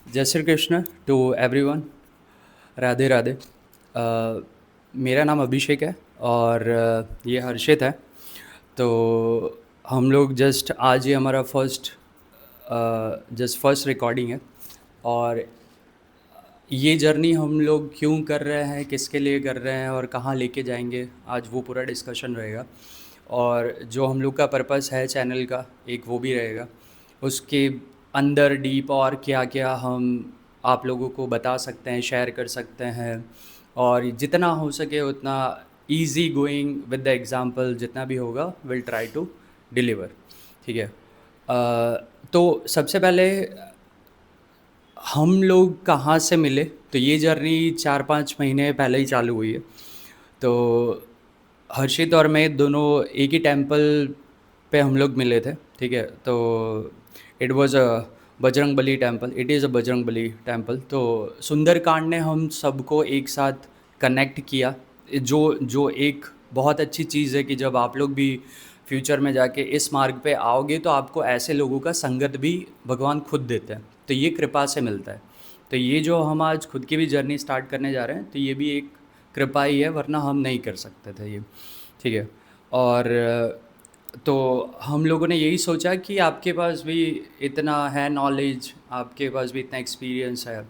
जय Shri Krishna to everyone. Radhe Radhe. मेरा नाम अभिषेक है और ये हर्षित है। तो हम लोग जस्ट आज ही हमारा फर्स्ट रिकॉर्डिंग है। और ये जर्नी हम लोग क्यों कर रहे हैं, किसके लिए कर रहे हैं और कहाँ लेके जाएंगे, आज वो पूरा डिस्कशन रहेगा। और जो हम लोग का पर्पस है चैनल का, एक वो भी रहेगा। उसके अंदर डीप और क्या क्या हम आप लोगों को बता सकते हैं, शेयर कर सकते हैं। और जितना हो सके उतना easy going with the example, जितना भी होगा विल ट्राई टू डिलीवर। ठीक है। तो सबसे पहले हम लोग कहाँ से मिले, तो ये जर्नी 4-5 महीने पहले ही चालू हुई है। तो हर्षित और मैं दोनों एक ही टेम्पल पे हम लोग मिले थे। ठीक है। तो it was a Bajrang Bali temple, it is a Bajrang Bali temple. तो सुंदरकांड ने हम सबको एक साथ कनेक्ट किया। जो जो एक बहुत अच्छी चीज़ है कि जब आप लोग भी फ्यूचर में जाके इस मार्ग पे आओगे तो आपको ऐसे लोगों का संगत भी भगवान खुद देते हैं। तो ये कृपा से मिलता है। तो ये जो हम आज खुद की भी जर्नी स्टार्ट करने जा रहे हैं, तो ये भी एक कृपा ही है, वरना हम नहीं कर सकते थे ये। ठीक है। और तो हम लोगों ने यही सोचा कि आपके पास भी इतना है नॉलेज, आपके पास भी इतना एक्सपीरियंस है,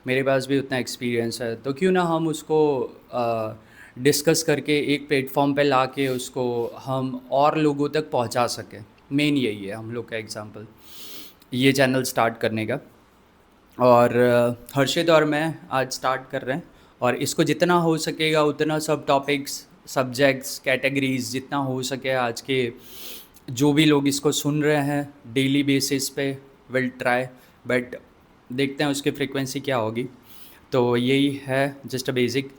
मेरे पास भी उतना एक्सपीरियंस है, तो क्यों ना हम उसको डिस्कस करके एक प्लेटफॉर्म पे ला के उसको हम और लोगों तक पहुंचा सकें। मेन यही है हम लोग का एग्जांपल ये चैनल स्टार्ट करने का। और हर्षित और मैं आज स्टार्ट कर रहे हैं। और इसको जितना हो सकेगा उतना सब टॉपिक्स, सब्जेक्ट्स, कैटेगरीज जितना हो सके आज के जो भी लोग इसको सुन रहे हैं डेली बेसिस पे विल ट्राई। बट देखते हैं उसकी फ्रीक्वेंसी क्या होगी। तो यही है जस्ट अ बेसिक।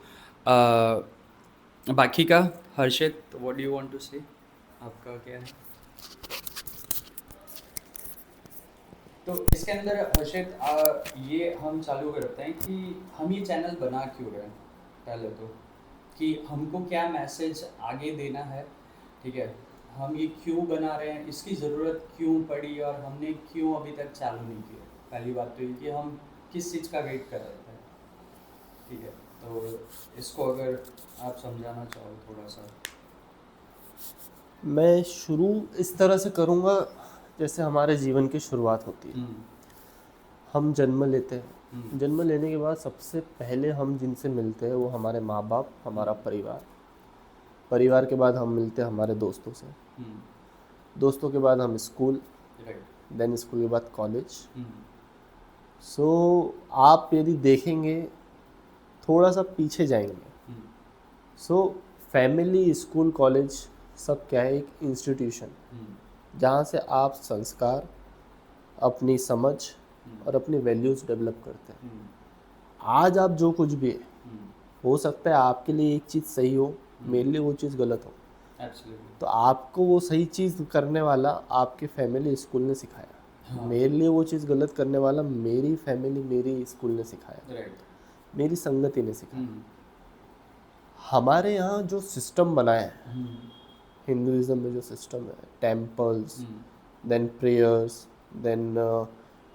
बाकी का Harshit, what do you want to say, आपका क्या है? तो इसके अंदर हर्षित, ये हम चालू करते हैं कि हम ये चैनल बना क्यों रहे हैं। पहले तो कि हमको क्या मैसेज आगे देना है। ठीक है। हम ये क्यों बना रहे हैं, इसकी ज़रूरत क्यों पड़ी और हमने क्यों अभी तक चालू नहीं किया। पहली बात तो ये कि हम किस चीज़ का वेट कर रहे थे। ठीक है। तो इसको अगर आप समझाना चाहो थोड़ा सा। मैं शुरू इस तरह से करूँगा जैसे हमारे जीवन की शुरुआत होती है। हम्म। हम जन्म लेते हैं। हम्म। जन्म लेने के बाद सबसे पहले हम जिनसे मिलते हैं वो हमारे माँ बाप, हमारा हम्म। परिवार। परिवार के बाद हम मिलते हैं हमारे दोस्तों से। हम्म। दोस्तों के बाद हम स्कूल, राइट। देन स्कूल के बाद कॉलेज। हम्म। सो आप यदि देखेंगे, थोड़ा सा पीछे जाएंगे, हम्म। सो फैमिली, स्कूल, कॉलेज सब क्या है, एक इंस्टीट्यूशन हम्म। जहाँ से आप संस्कार, अपनी समझ और अपनी वैल्यूज़ डेवलप करते हैं। हम्म। आज आप जो कुछ भी है, हम्म। हो सकता है आपके लिए एक चीज़ सही हो, मेरे लिए वो चीज़ गलत हो। एब्सोल्युटली। तो आपको वो सही चीज़ करने वाला आपके फैमिली, स्कूल ने सिखाया। हाँ। मेरे लिए वो चीज़ गलत करने वाला मेरी फैमिली, मेरी स्कूल ने सिखाया, राइट। मेरी संगति ने सिखाया। हम्म। हमारे यहाँ जो सिस्टम बना है, हम्म। हिंदुज़म में जो सिस्टम है, टेम्पल्स, हम्म। देन प्रेयर्स, देन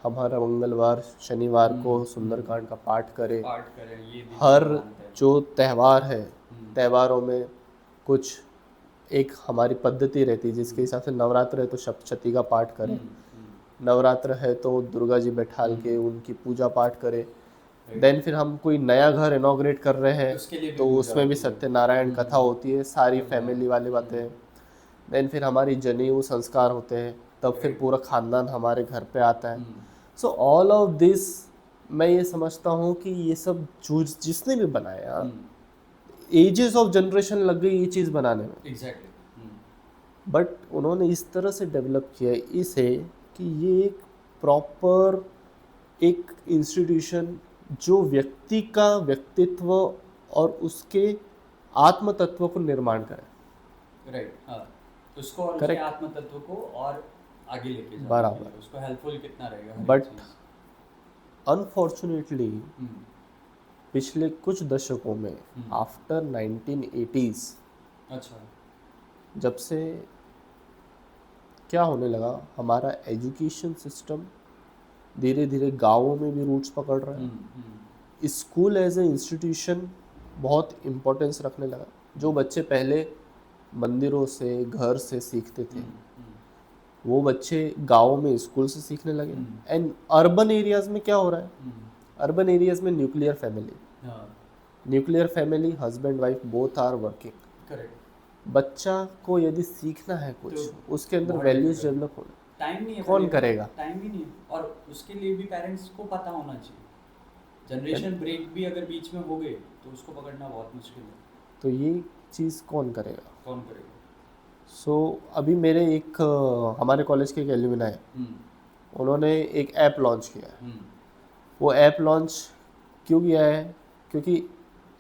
हमारा मंगलवार शनिवार को हम्म। सुंदरकांड का पाठ करें। पाठ करें, ये भी हर हम मानते हैं। जो त्यौहार है, हम्म। त्योहारों में कुछ एक हमारी पद्धति रहती है जिसके हिसाब से नवरात्र है तो सप्तशती का पाठ करें, हम्म। हम्म। नवरात्र है तो दुर्गा जी बैठाल के उनकी पूजा पाठ करें। देन फिर हम कोई नया घर इनॉग्रेट कर रहे हैं उसके लिए भी तो पूजा उसमें भी होती है। सत्यनारायण कथा होती है, सारी होता है। फैमिली वाले बातें हैं। देन फिर हमारी जनेऊ संस्कार होते हैं, तब फिर राइट। पूरा खानदान हमारे घर पे आता है। हम्म। सो ऑल ऑफ दिस, मैं ये समझता हूँ कि ये सब जो जिसने भी बनाया, एजेस ऑफ जनरेशन लग गई ये चीज़ बनाने में, एग्जैक्टली। बट उन्होंने इस तरह से डेवलप किया है इसे कि ये एक प्रॉपर एक इंस्टीट्यूशन जो व्यक्ति का व्यक्तित्व और उसके आत्म तत्व को निर्माण करे। राइट। हाँ। उसको और उसके करेक्ट, आत्म तत्व को और आगे लेके जाने के बराबर। लिए उसको हेल्पफुल कितना रहेगा हर एक बट चीज़। अनफॉर्चुनेटली हम्म। पिछले कुछ दशकों में, हम्म। आफ्टर 1980s, अच्छा। जब से क्या होने लगा, हमारा एजुकेशन सिस्टम धीरे धीरे गाँवों में भी रूट्स पकड़ रहा है। स्कूल एज ए इंस्टीट्यूशन बहुत इम्पोर्टेंस रखने लगा। जो बच्चे पहले मंदिरों से, घर से सीखते थे, वो बच्चे गाँव में स्कूल से सीखने लगे। एंड अर्बन एरियाज में क्या हो रहा है, अर्बन एरियाज में nuclear family, husband wife both are working. Correct. बच्चा को यदि सीखना है कुछ, तो उसके अंदर बहुत वैल्यूज difficult। डेवलप होना, टाइम नहीं है, कौन पहले करेगा? टाइम भी नहीं है, और उसके लिए भी पेरेंट्स को पता होना चाहिए। जनरेशन ब्रेक भी अगर बीच में हो गए तो उसको पकड़ना बहुत मुश्किल है। तो ये चीज़ कौन करेगा? कौन करेगा? सो अभी मेरे एक हमारे कॉलेज के एक एल्यूमिनाई है, उन्होंने एक ऐप लॉन्च किया है। वो ऐप लॉन्च क्यों किया है? क्योंकि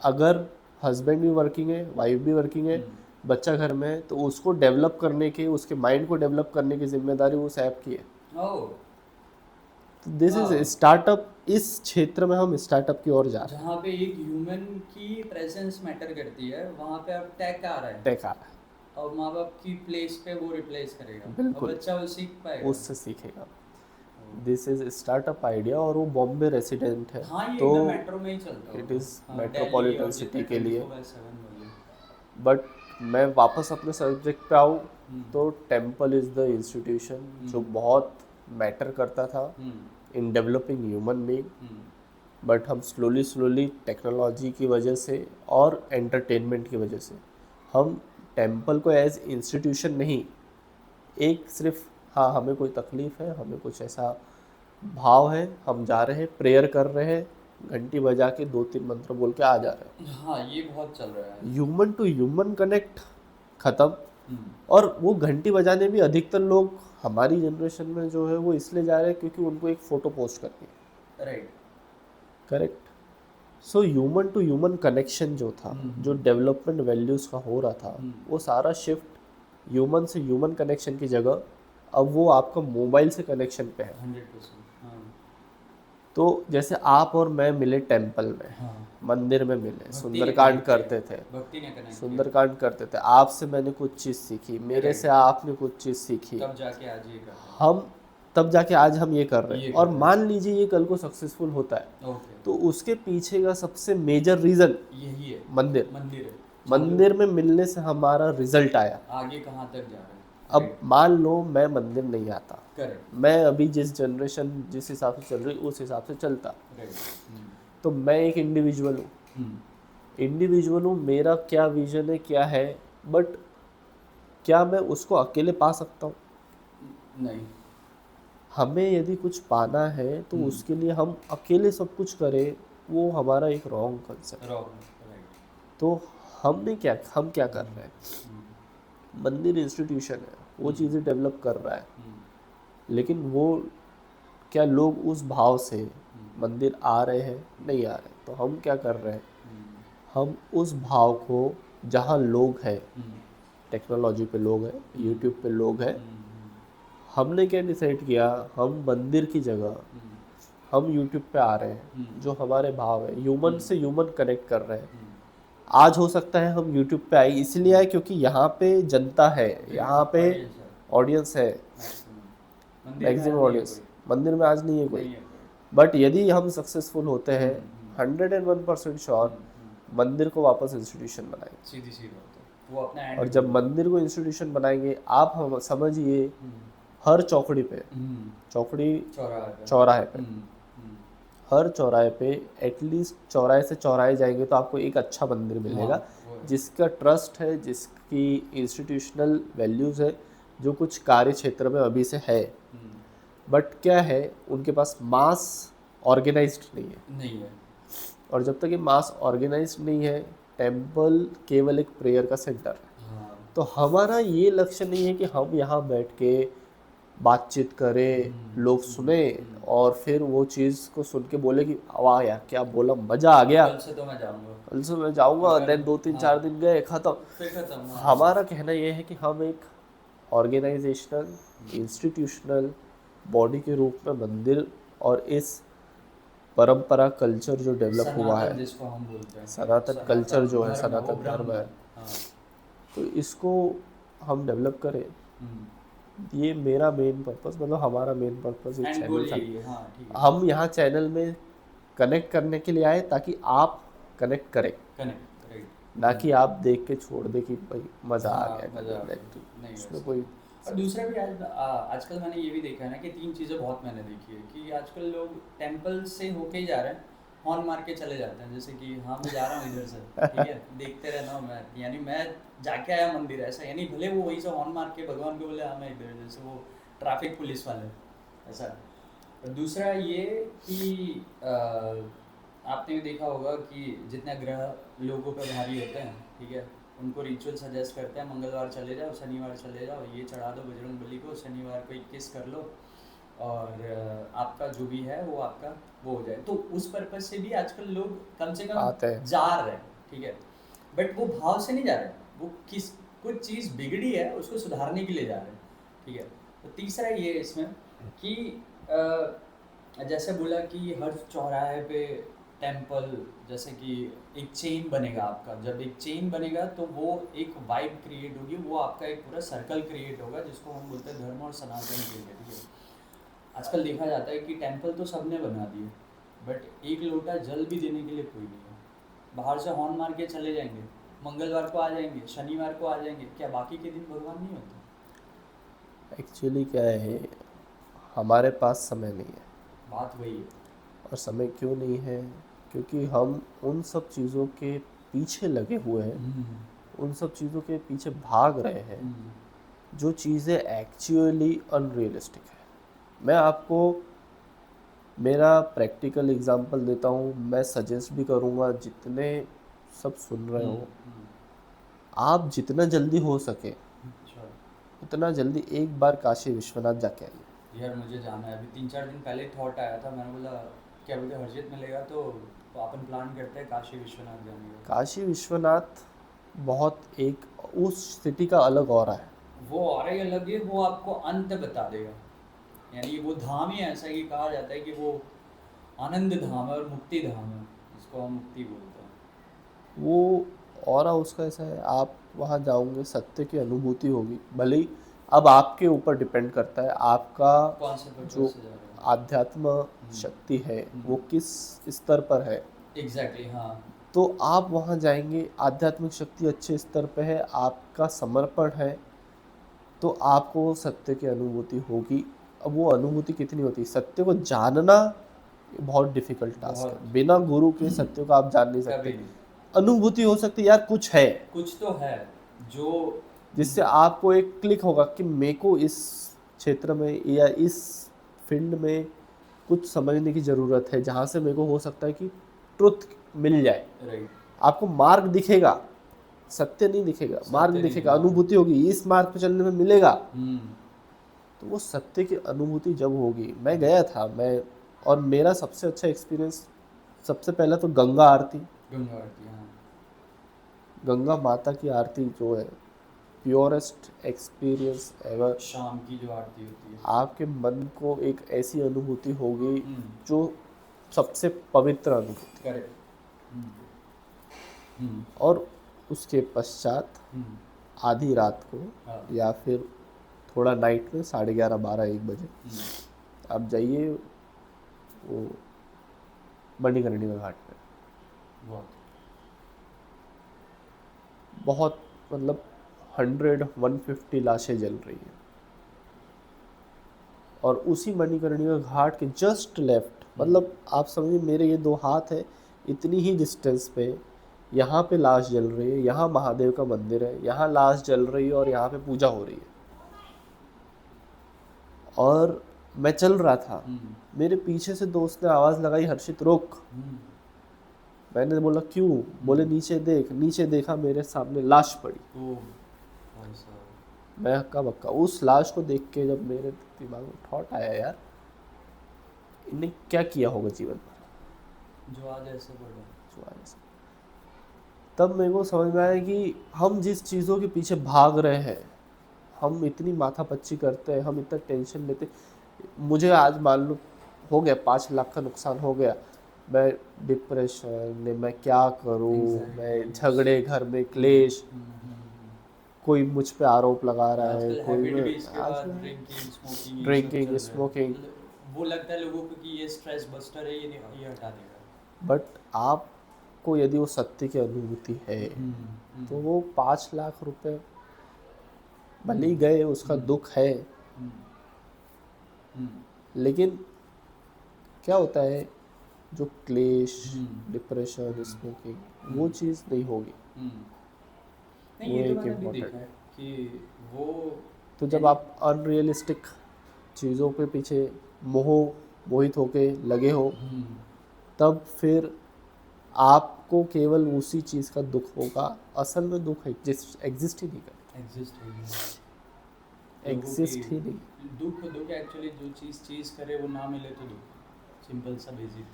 अगर हस्बैंड भी वर्किंग है, वाइफ भी वर्किंग है, बच्चा घर में है, तो उसको डेवलप करने की, उसके माइंड को डेवलप करने की जिम्मेदारी उस ऐप की है। ओह, तो दिस इज स्टार्टअप। इस क्षेत्र में हम स्टार्टअप की ओर जा रहे हैं। जहाँ पे एक ह्यूमन की प्रेजेंस मैटर करती है, वहाँ पे अब टेक आ रहा है, टेक आ रहा है, और माँ बाप की प्लेस पे वो रिप्लेस करेगा, बिल्कुल। और बच्चा वो सीख पाएगा, उससे सीखेगा। दिस इज स्टार्टअप आइडिया, और वो बॉम्बे रेसिडेंट है। हाँ, ये तो एकदम मेट्रो में ही चलता इट होगा। इज़ हाँ, मेट्रोपॉलिटन दिल्ली और सिटी जितने के लिए। 24/7 वाले। बट मैं वापस अपने सब्जेक्ट पे आऊँ तो टेम्पल इज़ द इंस्टीट्यूशन जो बहुत मैटर करता था in developing human being. But हम स्लोली टेक्नोलॉजी की वजह से और एंटरटेनमेंट की वजह से हम टेम्पल को एज इंस्टीट्यूशन नहीं, एक सिर्फ हाँ हमें कोई तकलीफ़ है, हमें कुछ ऐसा भाव है, हम जा रहे हैं, प्रेयर कर रहे हैं, घंटी बजा के 2-3 मंत्र बोल के आ जा रहे हैं। हाँ, ये बहुत चल रहा है। ह्यूमन टू ह्यूमन कनेक्ट ख़त्म। और वो घंटी बजाने भी अधिकतर लोग हमारी जनरेशन में जो है वो इसलिए जा रहे हैं क्योंकि उनको एक फ़ोटो पोस्ट करनी है। Right. Correct. So human to human connection जो था, जो डेवलपमेंट वैल्यूज़ का हो रहा था, वो सारा शिफ्ट ह्यूमन से ह्यूमन कनेक्शन की जगह अब वो आपका मोबाइल से कनेक्शन पे है। 100%। हाँ, तो जैसे आप और मैं मिले टेम्पल में, हाँ, मंदिर में मिले, भक्ति ने सुंदरकांड connect किया। करते थे, भक्ति ने कनेक्ट किया, सुंदरकांड करते थे, आपसे मैंने कुछ चीज़ सीखी, मेरे से आपने कुछ चीज़ सीखी, तब जाके आज ये कर रहे हम तब जाके आज हम ये कर रहे ये हैं। कर और रहे हैं। मान लीजिए ये कल को सक्सेसफुल होता है, हैं। ओके, तो उसके पीछे का सबसे मेजर रीज़न यही है, मंदिर। मंदिर है। मंदिर में मिलने से हमारा रिजल्ट आया। आगे कहाँ तक जा रहे हैं? अब मान लो मैं मंदिर नहीं आता, करेक्ट। मैं अभी जिस जनरेशन जिस हिसाब से चल रही उस हिसाब से चलता, राइट। तो मैं एक इंडिविजुअल हूँ, मेरा क्या विजन है, क्या है, बट क्या मैं उसको अकेले पा सकता हूँ? नहीं। हमें यदि कुछ पाना है तो उसके लिए हम अकेले सब कुछ करें, वो हमारा एक रॉन्ग कंसेप्ट। राइट। तो हम क्या कर रहे हैं? मंदिर इंस्टीट्यूशन है, वो चीज़ें डेवलप कर रहा है, लेकिन वो क्या लोग उस भाव से मंदिर आ रहे हैं? नहीं आ रहे। तो हम क्या कर रहे हैं? हम उस भाव को, जहाँ लोग हैं, टेक्नोलॉजी पे लोग हैं, यूट्यूब पे लोग हैं, हमने क्या डिसाइड किया, हम मंदिर की जगह हम यूट्यूब पे आ रहे हैं, जो हमारे भाव है, ह्यूमन से ह्यूमन कनेक्ट कर रहे हैं। आज हो सकता है हम यूट्यूब पे आए, इसलिए आए क्योंकि यहाँ पे जनता है, यहाँ पे ऑडियंस है, मैक्सिमम ऑडियंस। मंदिर में आज नहीं है कोई, बट यदि हम सक्सेसफुल होते हैं 101% श्योर मंदिर को वापस इंस्टीट्यूशन बनाएंगे। सीधी सी बात है, वो अपना और जब मंदिर को इंस्टीट्यूशन बनाएंगे, आप हम समझिए हर चौकड़ी पे, चौकड़ी चौराहे पे, हर चौराहे पे एटलीस्ट चौराहे से चौराहे जाएंगे तो आपको एक अच्छा मंदिर मिलेगा, जिसका ट्रस्ट है, जिसकी इंस्टीट्यूशनल वैल्यूज़ है, जो कुछ कार्य क्षेत्र में अभी से है। बट क्या है, उनके पास मास ऑर्गेनाइज्ड नहीं है। और जब तक ये मास ऑर्गेनाइज्ड नहीं है, टेम्पल केवल एक प्रेयर का सेंटर है। तो हमारा ये लक्ष्य नहीं है कि हम यहाँ बैठ के बातचीत करें, लोग सुने और फिर वो चीज़ को सुन के बोले कि वाह यार क्या बोला, मज़ा आ गया, कल से मैं जाऊँगा, देन 2-3-4 दिन गए, ख़त्म। खत्म। हमारा कहना ये है कि हम एक ऑर्गेनाइजेशनल इंस्टीट्यूशनल बॉडी के रूप में मंदिर और इस परंपरा कल्चर जो डेवलप हुआ है, जिसको हम बोलते हैं सनातन कल्चर जो है, सनातन धर्म है, तो इसको हम डेवलप करें। ये मेरा मेन पर्पस, मतलब हमारा मेन पर्पस इस एंड चैनल गोल का, यही है, हाँ ठीक है। हम यहाँ चैनल में कनेक्ट करने के लिए आए ताकि आप कनेक्ट करें, कनेक्ट, राइट। ना कि आप देख के छोड़ दे कि भाई मज़ा आ गया हाँ मज़ा करने, आ लाइक गया, नहीं उसमें वैसा कोई नहीं। और दूसरा भी आजकल मैंने ये भी देखा है ना कि तीन चीज़ें बहुत मैंने देखी है कि आजकल लोग टेम्पल से होके ही जा रहे हैं, हॉर्न मार के चले जाते हैं, जैसे कि हाँ मैं जा रहा हूँ इधर से, ठीक है, देखते रहना हूँ मैं, यानी मैं जाके आया मंदिर, ऐसा, यानी भले वो वहीं से हॉर्न मार के भगवान को बोले हाँ मैं इधर, जैसे वो ट्रैफिक पुलिस वाले, ऐसा है। और दूसरा ये कि आपने भी देखा होगा कि जितने ग्रह लोगों पर भारी होते हैं, ठीक है, उनको रिचुअल सजेस्ट करते हैं मंगलवार चले जाओ, शनिवार चले जाओ, ये चढ़ा दो बजरंग बली को, शनिवार को 21 कर लो, और आपका जो भी है वो आपका वो हो जाए। तो उस पर्पज से भी आजकल लोग कम से कम आते हैं। जा रहे हैं, ठीक है, बट वो भाव से नहीं जा रहे हैं, वो किस कुछ चीज़ बिगड़ी है उसको सुधारने के लिए जा रहे हैं, ठीक है। तो तीसरा ये है इसमें कि जैसे बोला कि हर चौराहे पे टेम्पल, जैसे कि एक चेन बनेगा आपका, जब एक चेन बनेगा तो वो एक वाइब क्रिएट होगी, वो आपका एक पूरा सर्कल क्रिएट होगा, जिसको हम बोलते हैं धर्म और सनातन के लिए, ठीक है। आजकल देखा जाता है कि टेम्पल तो सबने बना दिए, बट एक लोटा जल भी देने के लिए कोई नहीं है। बाहर से हॉर्न मार के चले जाएंगे, मंगलवार को आ जाएंगे, शनिवार को आ जाएंगे, क्या बाकी के दिन भगवान नहीं होते? एक्चुअली क्या है, हमारे पास समय नहीं है। बात वही है। और समय क्यों नहीं है? क्योंकि हम उन सब चीज़ों के पीछे लगे हुए हैं, हम्म, उन सब चीज़ों के पीछे भाग रहे हैं, हम्म, जो चीज़ें एक्चुअली अनरियलिस्टिक है। मैं आपको मेरा प्रैक्टिकल एग्जांपल देता हूँ, मैं सजेस्ट भी करूँगा जितने सब सुन रहे हम्म, हो, आप जितना जल्दी हो सके अच्छा। उतना जल्दी एक बार काशी विश्वनाथ जाके आइए। यार मुझे जाना है, अभी 3-4 दिन पहले थॉट आया था, मैंने बोला क्या बोलते हैं, हर्षित मिलेगा तो अपन प्लान करते हैं काशी विश्वनाथ जाने का। काशी विश्वनाथ बहुत एक उस सिटी का अलग ऑरा है। वो और ही अलग है, वो आपको अंत बता देगा, यानी वो धाम ही ऐसा है कि कहा जाता है कि वो आनंद धाम है और मुक्ति धाम है, जिसको हम मुक्ति बोलते हैं। वो ऑरा उसका ऐसा है, आप वहाँ जाओगे सत्य की अनुभूति होगी, भले ही अब आपके ऊपर डिपेंड करता है आपका कौन से पर्पज जो से जा रहे हैं? आध्यात्म शक्ति है वो किस स्तर पर है। एग्जैक्टली, हाँ। तो आप वहाँ जाएंगे, आध्यात्मिक शक्ति अच्छे स्तर पे है, आपका समर्पण है, तो आपको वो सत्य की अनुभूति होगी। अब वो अनुभूति कितनी होती है, सत्य को जानना ये बहुत डिफिकल्ट टास्क बहुत, है, बिना गुरु के सत्य को आप जान नहीं कभी सकते। नहीं। अनुभूति हो सकती है यार, कुछ है कुछ तो है जो, जिससे आपको एक क्लिक होगा कि मेरे को इस क्षेत्र में या इस फील्ड में कुछ समझने की ज़रूरत है, जहाँ से मेरे को हो सकता है कि ट्रुथ मिल जाए। राइट, आपको मार्ग दिखेगा, सत्य नहीं दिखेगा, मार्ग सत्य नहीं दिखेगा, दिखेगा। अनुभूति होगी, इस मार्ग पे चलने में मिलेगा। हम्म, तो वो सत्य की अनुभूति जब होगी, मैं गया था, मैं और मेरा सबसे अच्छा एक्सपीरियंस, सबसे पहला तो गंगा आरती, गंगा आरती, हाँ। गंगा माता की आरती जो है प्योरेस्ट एक्सपीरियंस एवर। शाम की जो आरती होती है। आपके मन को एक ऐसी अनुभूति होगी हम्म, जो सबसे पवित्र अनुभूति। करेक्ट। हम्म, हम्म, और उसके पश्चात हम्म, आधी रात को हाँ, या फिर थोड़ा नाइट में 11:30-12-1 बजे आप जाइए वो मणिकर्णिका घाट पे। बहुत। बहुत मतलब 100-150 लाशें जल रही हैं, और उसी मणिकर्णिका घाट के जस्ट लेफ्ट, मतलब आप समझिए मेरे ये 2 हाथ है इतनी ही डिस्टेंस पे, यहाँ पे लाश जल रही है, यहाँ महादेव का मंदिर है, यहाँ लाश जल रही है और यहाँ पे पूजा हो रही है। और मैं चल रहा था, मेरे पीछे से दोस्त ने आवाज़ लगाई, हर्षित रोक। मैंने बोला क्यों? बोले नीचे देख। नीचे देखा, मेरे सामने लाश पड़ी। ओ भाई साहब, मैं हक्का बक्का। उस लाश को देख के जब मेरे दिमाग में थॉट आया, यार इन्हें क्या किया होगा जीवन भर जो आज ऐसे पड़ा। जो आज ऐसा। तब मेरे को समझ में आया कि हम जिस चीज़ों के पीछे भाग रहे हैं, हम इतनी माथापच्ची करते हैं, हम इतना टेंशन लेते। मुझे आज मान लो हो गया 5 लाख का नुकसान हो गया, मैं डिप्रेशन में, मैं क्या करूं, मैं Anxiety, झगड़े, घर में क्लेश। कोई मुझ पे आरोप लगा रहा है, आजकल कोई हैबिट मैं भी इसके बाद आजकल ड्रिंकिंग स्मोकिंग ये सब ड्रिंकिंग चल रहा है, स्मोकिंग। मतलब वो लगता है लोगों को कि ये स्ट्रेस बस्टर है, ये हटा देगा। बट आपको यदि वो सत्य की अनुभूति है तो हम्म वो 5 लाख रुपए भले ही हम्म गए, उसका हम्म दुख है, हम्म हम्म लेकिन क्या होता है, जो क्लेश, डिप्रेशन, हम्म स्मोकिंग, वो हम्म चीज़ नहीं होगी। हम्म। नहीं, वो ये तो एक मैंने भी इम्पोर्टेंट। देखा है कि वो, तो जब यानी, आप अनरियलिस्टिक चीज़ों के पीछे मोह मोहित होके लगे हो, हम्म तब फिर आपको केवल उसी चीज़ का दुख होगा। असल में दुख एग्जिस्ट ही नहीं करता, एग्जिस्ट है ये लोगों की। एग्जिस्ट ही नहीं। दुख दुख एक्चुअली जो चीज़ चीज़ करे वो ना मिले तो दुख, सिंपल सा बेसिक।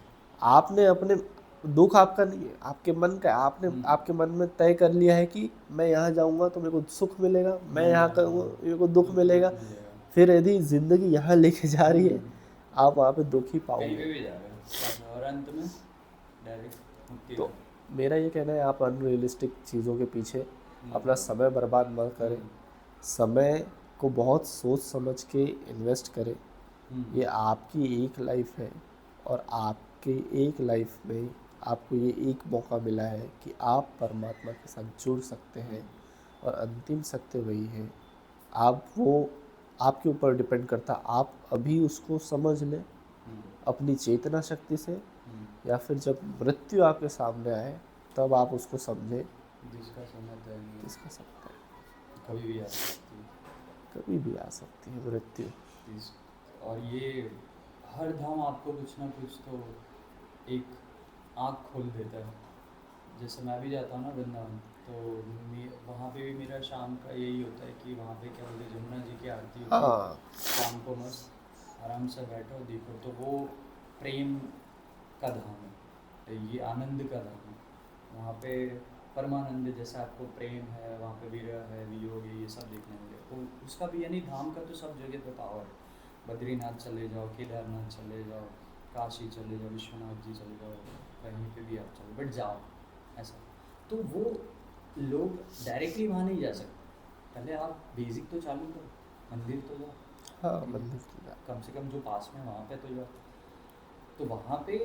आपने अपने दुख आपका नहीं है, आपके मन का है। आपने हम्म आपके मन में तय कर लिया है कि मैं यहाँ जाऊँगा तो मेरे को सुख मिलेगा, मैं मैं यहाँ यहाँ करूँगा मेरे को दुख दुख मिलेगा। मिलेगा। फिर यदि ज़िंदगी यहाँ लेके जा रही है, हम्म आप वहाँ पे दुख ही कहीं पाओगे। पे भी जा रहे हो और अंत में डायरेक्ट मुक्ति तो धाम। मेरा ये कहना है, आप अनरियलिस्टिक चीज़ों के पीछे अपना हम्म समय बर्बाद मत करें। हम्म समय को बहुत सोच समझ के इन्वेस्ट करें। हम्म ये आपकी एक लाइफ है, और आपके एक लाइफ में आपको ये एक मौका मिला है कि आप परमात्मा के साथ जुड़ सकते हैं। हम्म और अंतिम सत्य वही है। आप वो आपके ऊपर डिपेंड करता, आप अभी उसको समझ लें हम्म अपनी चेतना शक्ति से, हम्म। या फिर जब मृत्यु आपके सामने आए तब आप उसको समझें। जिसका समय तय नहीं है, किसका सकता है, कभी भी आ सकती कभी भी आ सकती है मृत्यु। है और ये हर धाम आपको कुछ ना कुछ तो एक आँख खोल देता है। जैसे मैं भी जाता हूँ ना वृंदावन, तो वहाँ पे भी मेरा शाम का यही होता है कि वहाँ पे क्या बोलते हैं, जमुना जी की आरती होती है हाँ, शाम को, मस्त आराम से बैठो देखो, तो वो प्रेम का धाम है, तो ये आनंद का धाम है। वहाँ पे परमानंद, जैसे आपको प्रेम है वहाँ पे, विरह है, वियोग है, ये सब देखने मिले, तो उसका भी यानी धाम का तो सब जगह पे पावर है। बद्रीनाथ चले जाओ, केदारनाथ चले जाओ, काशी चले जाओ, विश्वनाथ जी चले जाओ, कहीं पे भी आप चलो, बट जाओ ऐसा। तो वो लोग डायरेक्टली वहाँ नहीं जा सकते, पहले आप बेसिक तो चालू करो, मंदिर तो जाओ, हाँ, ठीक है, मंदिर की बात। कम से कम जो पास में वहाँ पे तो जाओ। तो वहाँ पे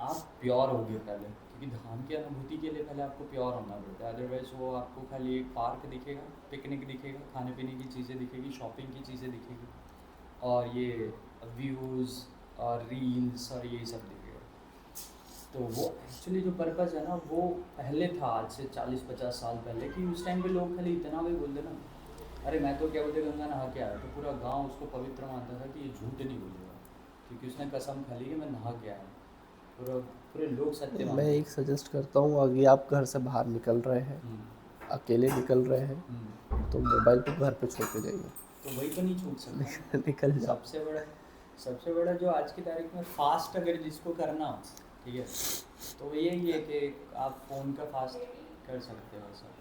आप प्योर होगे पहले, क्योंकि धाम की अनुभूति के लिए पहले आपको प्योर होना पड़ता है, अदरवाइज वो आपको खाली एक पार्क दिखेगा, पिकनिक दिखेगा, खाने पीने की चीज़ें दिखेगी, शॉपिंग की चीज़ें दिखेगी, और ये व्यूज़ और रील्स और ये सब दिखेगा। तो वो एक्चुअली जो पर्पज़ है ना, वो पहले था, आज से 40-50 साल पहले, कि उस टाइम पे लोग खाली इतना भी बोलते ना, अरे मैं तो क्या बोलते गंगा नहा के आया, तो पूरा गांव उसको पवित्र मानता था कि ये झूठ नहीं बोलेगा, क्योंकि उसने कसम खा ली कि मैं नहा के आया। पूरा पूरे लोग सत्य मैं मानते एक थे। सजेस्ट करता हूँ, अगर आप घर से बाहर निकल रहे हैं, अकेले निकल रहे हैं, तो मोबाइल को घर पे छोड़ के जाइए। तो वही तो नहीं छूट सकता ना। निकल जाओ। सबसे बड़ा जो आज की तारीख में फास्ट अगर जिसको करना हो, ठीक है, तो वो यही है कि आप फ़ोन का फास्ट कर सकते हो सर।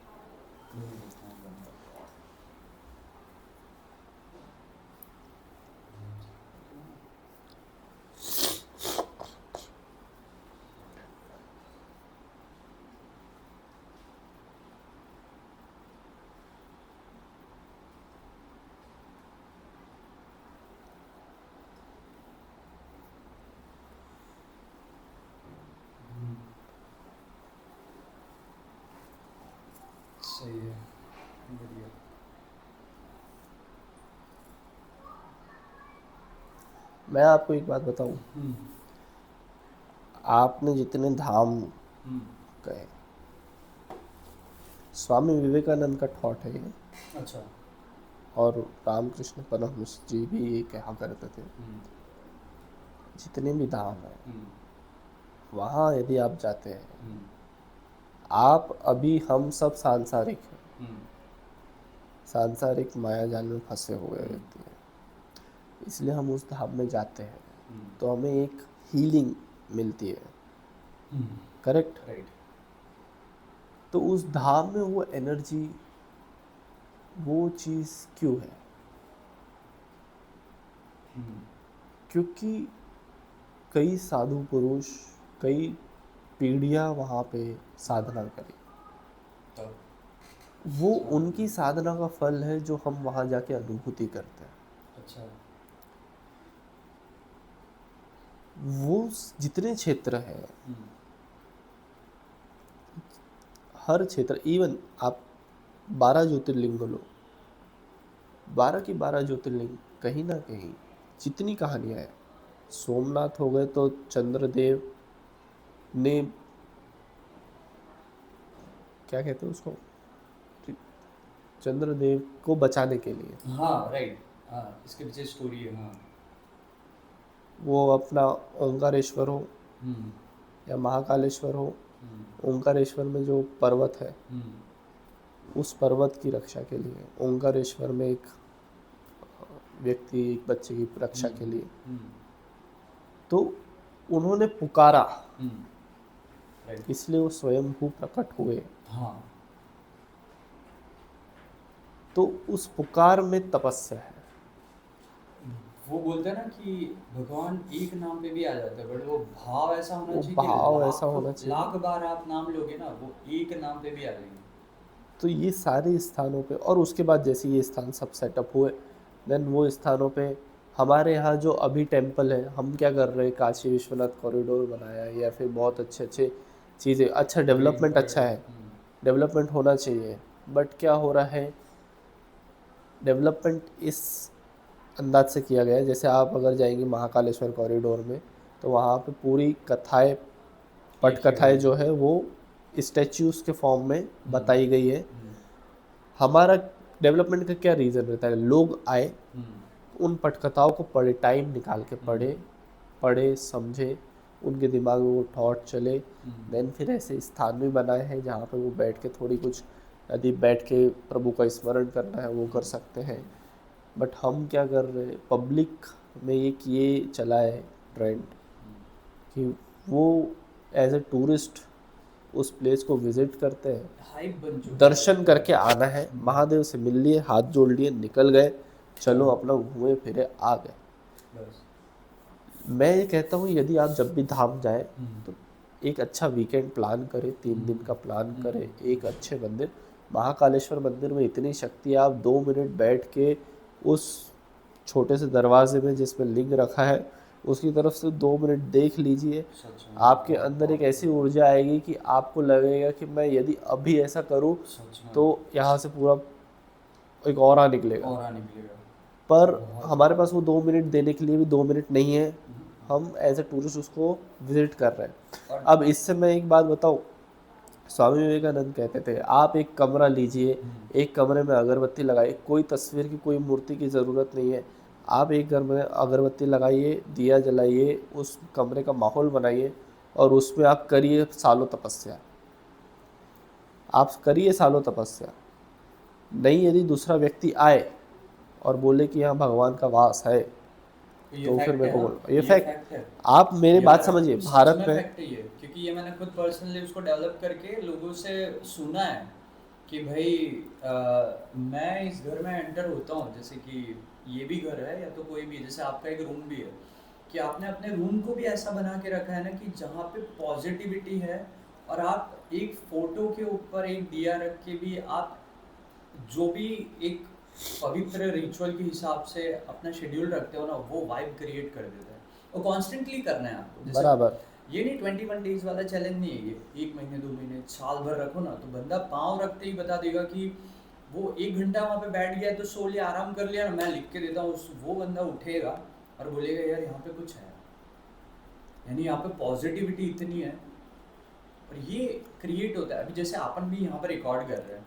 सही है, बढ़िया। मैं आपको एक बात बताऊं, हम्म आपने जितने धाम हम्म गए, स्वामी विवेकानंद का थॉट है ये, अच्छा। और रामकृष्ण परमहंस जी भी ये कहा करते थे, हम्म जितने भी धाम हैं हम्म वहाँ यदि आप जाते हैं, हम्म आप अभी हम सब सांसारिक हैं, हम्म सांसारिक माया जाल में फंसे हुए हम्म व्यक्ति हैं, इसलिए हम उस धाम में जाते हैं, हम्म तो हमें एक हीलिंग मिलती है। करेक्ट। राइट। तो उस धाम में वो एनर्जी, वो चीज़ क्यों है? हम्म क्योंकि कई साधु पुरुष, कई पीढ़ियाँ वहाँ पे साधना करी, तब वो अच्छा। उनकी साधना का फल है जो हम वहाँ जाके अनुभूति करते हैं। अच्छा। वो जितने क्षेत्र हैं, हम्म। हर क्षेत्र, इवन आप 12 ज्योतिर्लिंग लो, 12 की 12 ज्योतिर्लिंग कहीं ना कहीं जितनी कहानियाँ हैं, सोमनाथ हो गए तो चंद्रदेव ने, क्या कहते हैं उसको, चंद्रदेव को बचाने के लिए हाँ राइट, हाँ इसके पीछे स्टोरी है, हाँ। वो अपना ओंकारेश्वर हो हम्म। या महाकालेश्वर हो, हम्म। ओंकारेश्वर में जो पर्वत है, हम्म। उस पर्वत की रक्षा के लिए, ओंकारेश्वर में एक व्यक्ति, एक बच्चे की रक्षा हम्म। के लिए, हम्म। तो उन्होंने पुकारा, हम्म। राइट। इसलिए वो स्वयंभू प्रकट हुए। हाँ। तो उस पुकार में तपस्या है। वो बोलते हैं ना कि भगवान एक नाम पे भी आ जाता है, बट वो भाव ऐसा होना वो चाहिए कि भाव ऐसा लाख होना चाहिए। लाख बार आप नाम लोगे ना, वो एक नाम पे भी आ जाएंगे। तो ये सारे स्थानों पे, और उसके बाद जैसे ये स्थान सब सेटअप हुए, देन वो स्थानों पे हमारे यहाँ जो अभी टेम्पल है, हम क्या कर रहे हैं, काशी विश्वनाथ कॉरिडोर बनाया है, या फिर बहुत अच्छे अच्छे चीज़ें, अच्छा ग्रीन डेवलपमेंट अच्छा कॉरिडोर। है, डेवलपमेंट होना चाहिए। बट क्या हो रहा है, डेवलपमेंट इस अंदाज से किया गया है, जैसे आप अगर जाएंगे महाकालेश्वर कॉरिडोर में, तो वहाँ पे पूरी कथाएं, पट लिखी हुई कथाएं है। जो है वो स्टैच्यूज़ के फॉर्म में हम्म। बताई गई है। हम्म। हमारा डेवलपमेंट का क्या रीज़न रहता है, लोग आए, हम्म। उन पटकथाओं को पढ़े, टाइम निकाल के हम्म। पढ़े, पढ़े समझे, उनके दिमाग में वो थॉट चले, हम्म। देन फिर ऐसे स्थान भी बनाए हैं जहाँ पे वो बैठ के थोड़ी कुछ, यदि बैठ के प्रभु का स्मरण करना है वो कर सकते हैं। बट हम क्या कर रहे हैं, पब्लिक में एक ये चला है ट्रेंड कि वो एज ए टूरिस्ट उस प्लेस को विजिट करते हैं, हाइप बन चुका है दर्शन उसका। करके आना है, महादेव से मिल लिए, हाथ जोड़ लिए, निकल गए, चलो चलो। अपना घूमे फिरे आ गए। बस। मैं ये कहता हूँ यदि आप जब भी धाम जाए, हम्म। तो एक अच्छा वीकेंड प्लान करें, 3 दिन का प्लान करें, एक हम्म। अच्छे मंदिर, महाकालेश्वर मंदिर में इतनी शक्ति है, आप 2 मिनट बैठ के उस छोटे से दरवाजे में जिसमें लिंग रखा है, उसकी तरफ से 2 मिनट देख लीजिए, सच में आपके बहुत अंदर एक ऐसी पावरफुल। ऊर्जा आएगी कि आपको लगेगा कि मैं यदि अभी ऐसा करूं सच में। तो यहाँ से पूरा एक ऑरा निकलेगा। और निकलेगा। पर बहुत हमारे पास वो पावरफुल। 2 मिनट देने के लिए भी 2 मिनट नहीं है, हम एज ए टूरिस्ट उसको विजिट कर रहे हैं। और अब इससे मैं एक बात बताऊँ, स्वामी विवेकानंद कहते थे, आप एक कमरा लीजिए, एक कमरे में अगरबत्ती लगाइए, कोई तस्वीर की, कोई मूर्ति की ज़रूरत नहीं है, आप एक घर में अगरबत्ती लगाइए, दिया जलाइए, उस कमरे का माहौल बनाइए, और उसमें आप करिए सालों तपस्या, आप करिए सालों तपस्या। नहीं, यदि दूसरा व्यक्ति आए और बोले कि यहाँ भगवान का वास है, तो ये तो फिर फैक्ट मेरे है, को हाँ बोलो ये ये फैक्ट। फैक्ट है आप मेरे बात यार। समझिए, सच भारत में में फैक्ट है ये, क्योंकि ये मैंने खुद पर्सनली उसको डेवलप करके लोगों से सुना है कि भाई मैं इस घर में एंटर होता हूँ, जैसे कि ये भी घर है या तो कोई भी है, जैसे आपका एक रूम भी है, कि आपने अपने रूम को भी ऐसा बना के रखा है ना कि जहाँ पे पॉजिटिविटी है, और आप एक फोटो के ऊपर एक दिया रख के भी आप जो भी एक पवित्र रिचुअल के हिसाब से अपना शेड्यूल रखते हो ना, वो वाइब क्रिएट कर देता है। और कॉन्स्टेंटली करना है आपको, जैसे बराबर, ये नहीं 21 डेज वाला चैलेंज नहीं है ये, 1 महीने 2 महीने साल भर रखो ना, तो बंदा पाँव रखते ही बता देगा कि वो 1 घंटा वहाँ पे बैठ गया तो सो लिया, आराम कर लिया ना, मैं लिख के देता हूँ, वो बंदा उठेगा और बोलेगा यार यहाँ पे कुछ है, यानी यहाँ पे पॉजिटिविटी इतनी है। और ये क्रिएट होता है, अभी जैसे अपन भी यहाँ पर रिकॉर्ड कर रहे हैं,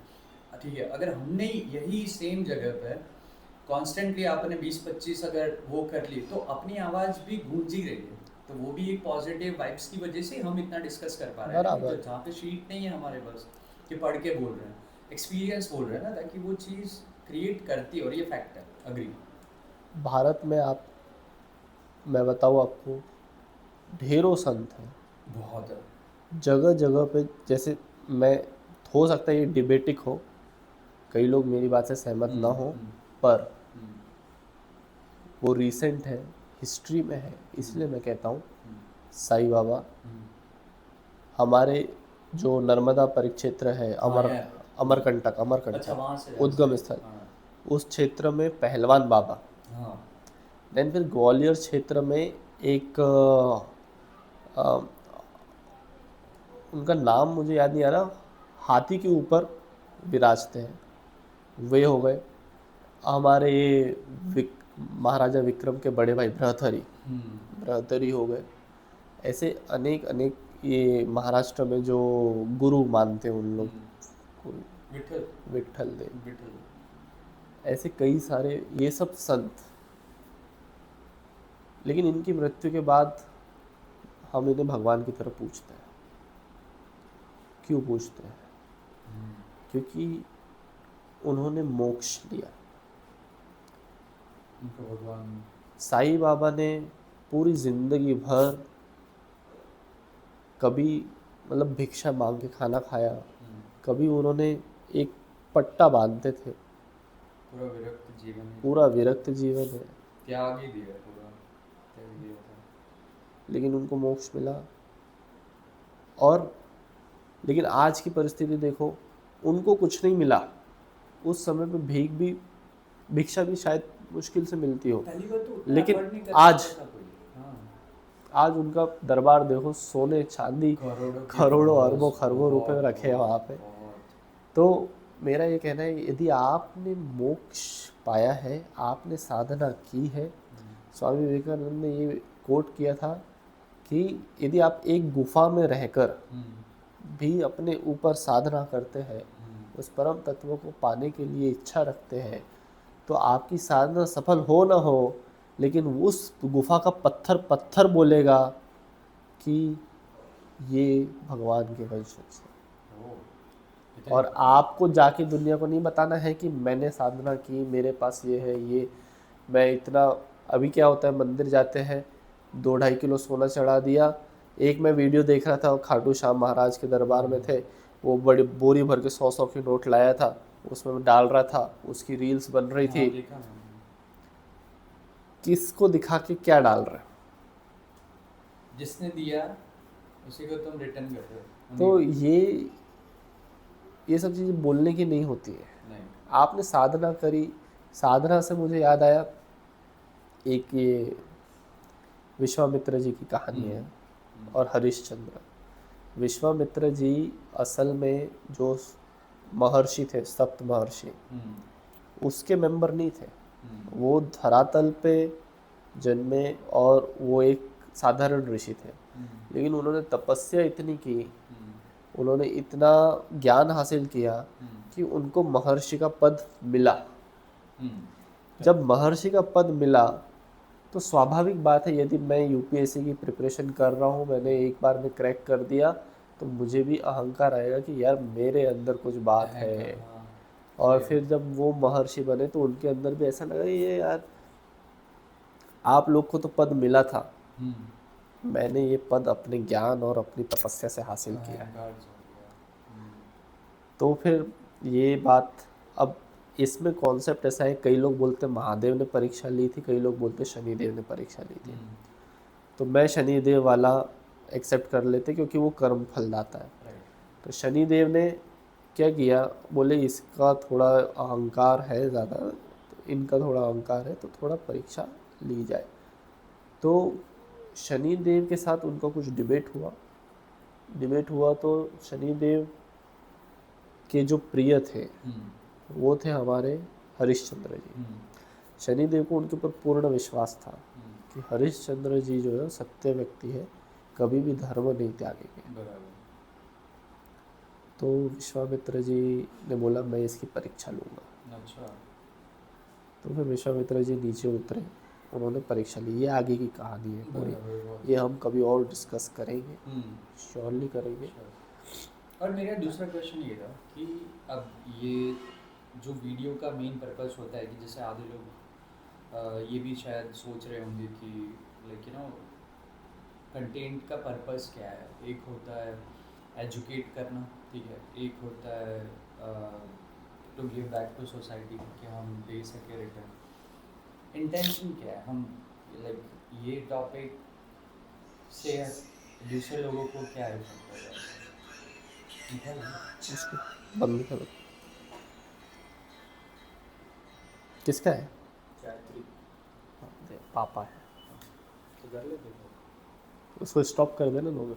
ठीक है, अगर हमने यही सेम जगह पे कॉन्स्टेंटली आपने 20-25 अगर वो कर ली, तो अपनी आवाज़ भी गूंज ही रही है, तो वो भी एक पॉजिटिव वाइब्स की वजह से हम इतना डिस्कस कर पा रहे हैं ना, कि जो बराबर। जहाँ पे शीट नहीं है हमारे पास कि पढ़ के बोल रहे हैं, एक्सपीरियंस बोल रहे हैं ना, ताकि वो चीज़ क्रिएट करती है, और ये फैक्ट है, अग्री। भारत में आप, मैं बताऊँ आपको, ढेरों संत हैं, बहुत है। जगह जगह पे, जैसे मैं, हो सकता है ये डिबेटिक हो, कई लोग मेरी बात से सहमत ना हो, हम्म। पर हम्म। वो रीसेंट है, हिस्ट्री में है, इसलिए मैं कहता हूँ, हम्म। साईं बाबा हम्म। हमारे जो नर्मदा परिक्षेत्र है, हाँ अमर यार, अमरकंटक, अच्छा अमरकंटक वहाँ से उद्गम रास्ते स्थल, हाँ उस क्षेत्र में पहलवान बाबा। हाँ देन फिर ग्वालियर क्षेत्र में एक अ, उनका नाम मुझे याद नहीं आ रहा, हाथी के ऊपर विराजते हैं, वे हो गए। हमारे ये महाराजा विक्रम के बड़े भाई भर्तहरि, हम्म भर्तहरि हो गए। ऐसे अनेक अनेक ये महाराष्ट्र में जो गुरु मानते हैं उन लोग हम्म, को, विठल विट्ठल देव, विठल ऐसे कई सारे ये सब संत। लेकिन इनकी मृत्यु के बाद हम इन्हें भगवान की तरह पूछते हैं। क्यों पूछते हैं? क्योंकि उन्होंने मोक्ष लिया। उनको भगवान साईं बाबा ने पूरी जिंदगी भर कभी मतलब भिक्षा मांग के खाना खाया, कभी उन्होंने एक पट्टा बांधते थे, पूरा विरक्त जीवन ही पूरा विरक्त जीवन है, त्याग ही दिया पूरा त्याग दिया था लेकिन उनको मोक्ष मिला। और लेकिन आज की परिस्थिति देखो, उनको कुछ नहीं मिला। उस समय पे भिक्षा भी शायद मुश्किल से मिलती हो, पहली बात तो उतना लेकिन afford नहीं कर आज सकता था कोई हाँ आज उनका दरबार देखो, सोने चांदी करोड़ों की करोड़ों बहुत अरबों खरबों रुपए बहुत रखे हैं वहाँ पे। बहुत तो मेरा ये कहना है, यदि आपने मोक्ष पाया है, आपने साधना की है, स्वामी विवेकानंद ने ये कोट किया था कि यदि आप एक गुफा में रहकर भी अपने ऊपर साधना करते हैं, उस परम तत्व को पाने के लिए इच्छा रखते हैं, तो आपकी साधना सफल हो ना हो, लेकिन उस गुफा का पत्थर पत्थर बोलेगा कि ये भगवान के वंशज हैं। ओ, इतने और आपको जाके दुनिया को नहीं बताना है कि मैंने साधना की, मेरे पास ये है, ये मैं इतना। अभी क्या होता है, मंदिर जाते हैं, 2-2.5 किलो सोना चढ़ा दिया। एक मैं वीडियो देख रहा था, खाटू श्याम महाराज के दरबार में थे, वो बड़ी बोरी भर के 100-100 की नोट लाया था, उसमें डाल रहा था, उसकी रील्स बन रही हाँ थी। देखा मैंने किसको दिखा के क्या डाल रहे हैं? जिसने दिया उसी को तुम रिटर्न कर रहे हो तो उन्हीं ये सब चीज़ें बोलने की नहीं होती है। को। नहीं आपने साधना करी, साधना से मुझे याद आया, एक ये विश्वामित्र जी की कहानी है और हरिश्चंद्र। विश्वामित्र जी असल में जो महर्षि थे, सप्त महर्षि, उसके मेंबर नहीं थे। वो धरातल पे जन्मे और वो एक साधारण ऋषि थे, लेकिन उन्होंने तपस्या इतनी की, उन्होंने इतना ज्ञान हासिल किया कि उनको महर्षि का पद मिला। जब महर्षि का पद मिला तो स्वाभाविक बात है, यदि मैं यूपीएससी की प्रिपरेशन कर रहा हूँ, मैंने एक बार में क्रैक कर दिया, तो मुझे भी अहंकार आएगा कि यार मेरे अंदर कुछ बात है। और फिर जब वो महर्षि बने तो उनके अंदर भी ऐसा लगा, ये यार आप लोग को तो पद मिला था, मैंने ये पद अपने ज्ञान और अपनी तपस्या से हासिल किया है। तो फिर ये बात, अब इसमें कॉन्सेप्ट ऐसा है, कई लोग बोलते महादेव ने परीक्षा ली थी, कई लोग बोलते शनिदेव ने परीक्षा ली थी। तो मैं शनिदेव वाला एक्सेप्ट कर लेते, क्योंकि वो कर्म फलदाता है। तो शनिदेव ने क्या किया, बोले इसका थोड़ा अहंकार है ज़्यादा, तो इनका थोड़ा अहंकार है, तो थोड़ा परीक्षा ली जाए। तो शनिदेव के साथ उनका कुछ डिबेट हुआ तो शनिदेव के जो प्रिय थे वो थे हमारे हरिश्चंद्र जी। शनिदेव को उनके ऊपर पूर्ण विश्वास था कि हरिश्चंद्र जी जो है सत्य व्यक्ति है, कभी भी धर्म नहीं त्यागेंगे। तो विश्वामित्र जी ने बोला मैं इसकी परीक्षा लूँगा। अच्छा तो फिर विश्वामित्र जी नीचे उतरे, उन्होंने परीक्षा ली। ये आगे की कहानी है पूरी, ये हम कभी और डिस्कस करेंगे, श्योरली करेंगे। और मेरा दूसरा क्वेश्चन ये था कि अब ये जो वीडियो का मेन पर्पस होता है कि जैसे आधे लोग ये भी शायद सोच रहे होंगे कि लाइक यू नो कंटेंट का पर्पस क्या है। एक होता है एजुकेट करना, ठीक है, एक होता है to give back to society कि हम दे सके रिटर्न। इंटेंशन क्या है, हम लाइक ये टॉपिक से दूसरे लोगों को क्या इफेक्ट होगा। इसको बंद करो। किसका है? पापा है, उसको स्टॉप कर देना लोग।